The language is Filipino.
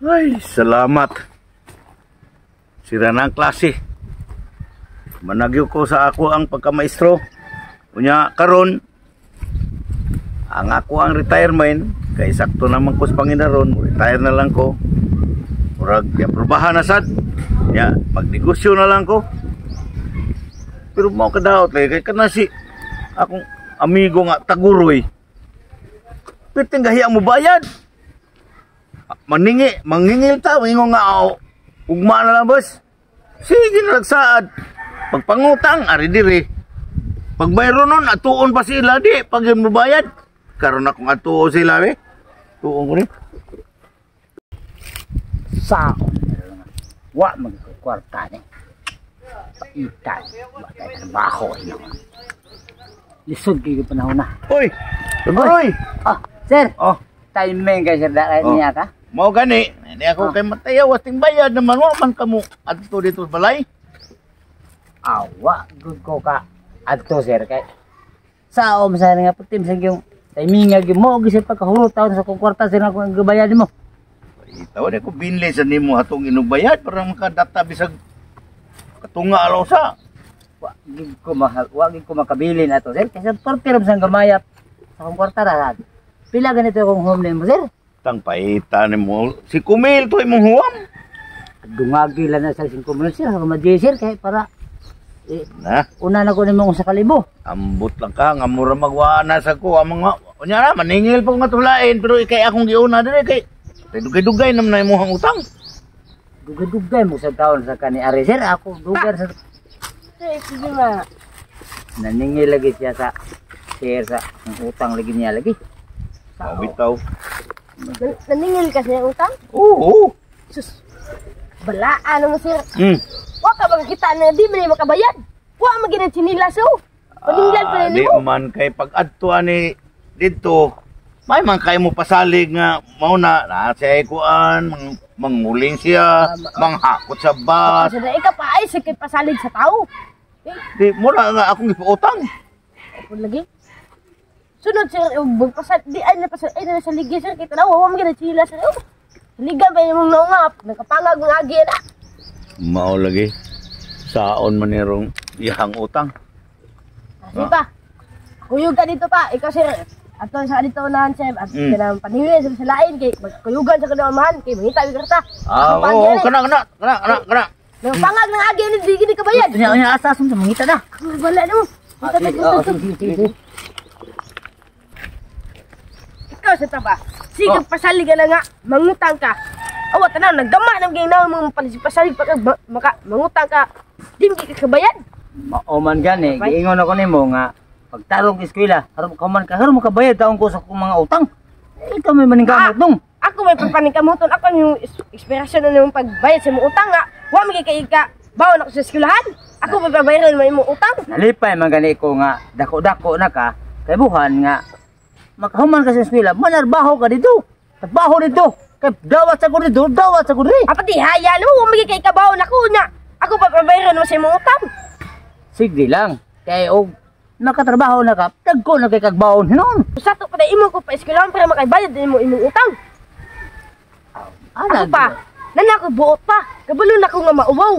Ay, salamat. Sira na ang klase. Managyo ko sa ako ang pagkamaestro. Unya karon ang ako ang retirement kay sakto naman ko sa Panginoon, retire na lang ko. Murag aprobahan na sad. Ya, magnegosyo na lang ko. Pero mao kadaot kay kana si akong amigo nga taguroy. Piting gahi ang mobayad. Mangingil ta, ingo nga ugma na lang boss. Sige na lagsaad. Pagpangutang ari diri. Pag mayroon nun, atuon pa sila di pag yun mobayad. Karon akong atuo sila tuon ko ni. Sao wa magkwarta ni. Paitan, wa tayo trabaho ino. Lisod kayo panahon na. Oy! Oy! Ah, sir. Oh, Timing kay sir da kay niya ka. mao gani. Hindi ako kay matayaw ting bayad naman wa man kamo adto dito sa balay. Awa, good ko ka. Adto sir kay. Sao sa nga putim sa yung timing nga mo gisi pagkahurot taon sa kong kwarta sir ako ang gabayad mo. Itaw na ko binli sa nimo atong inubayad para makadata bisag katunga alaw sa. Wa gid ko makabilin ato sir kasi tortiram sang gamayap sa kong kwarta ra. Pila ganito akong home name mo sir? Tang paita nimo si Kumil to imong huwam. Dungagi lang na sa 5 minutes sir ako ma-sir kay para Na, una na ko nimo sa kalibo. ambot lang ka nga mura magwaana sa ko amang unya na maningil pag matulain pero ikay akong giuna diri kay dugay-dugay naman na imong utang. Dugay-dugay mo sa taon sa kani ari sir ako dugay sa sige ma. Naningil lagi siya sa sir sa utang lagi niya lagi. Mao bitaw. Naningil ka sa utang? Oo. Sus, balaan mo sir. Hmm. Wa ka makakita na di man makabayad. Wa magina sinilas oh. Paninglan pa Di nimo. man kay pag adto ani dito may man kay mo pasalig nga mao na siya kuan manguling siya manghakot sa bus. Kasi na ikaw pa ay sakit pasalig sa tao. Di mura nga akong ipautang. Ako lagi. Sunod sir, pasal di ay na pasal ay na sa ligi sir kita na wa magina sinilas oh. Ligan pa yung naungap, nakapangag ng agi na. Mao lagi saon man nirong iyang utang. Kasi pa. Kuyugan dito pa, ikaw sir. Ato sa dito unahan sir, at kanang paningin sa lain kay magkuyugan sa kanang kay mangita mi karta. Oo, kana. Pangag ng agi ni di gini kabayad. Unya asa sa mangita na. Wala no. Ikaw sa taba. Sige pasalig ka na nga, mangutang ka. Awa tanan nagdama nang ginaw mo pasalig pa mangutang ka. Di mo kabayad. Mao man gani giingon ako nimo nga pagtarong eskwela aron ka man karon mo kabayad taon ko sa akong mga utang. Ikaw may maningkamot dong. Ako may pagpaningkamuton, ako yung inspirasyon na yung pagbayad sa imong utang nga. Wa magikay ka bawon ako sa eskwelahan. Ako may pabayaran mo imong utang. Nalipay man gani ko nga dako-dako na ka kay buhan nga makahuman ka sa eskwela manarbaho ka dito. Trabaho dito. Kay dawat sa kuno dito, dawat sa kuno. Apati haya mo, wa magikay ka bawon ako nya. Ako pa pabayaran mo sa imong utang. Sige lang. Kay og nakatrabaho na ka, dagko na kay kagbaon hinon. Sa to pa imo ko pa eskwelahan para makaybayad din mo imong utang. Ako pa, nanako buot pa. Kabalo na ko nga mauwaw.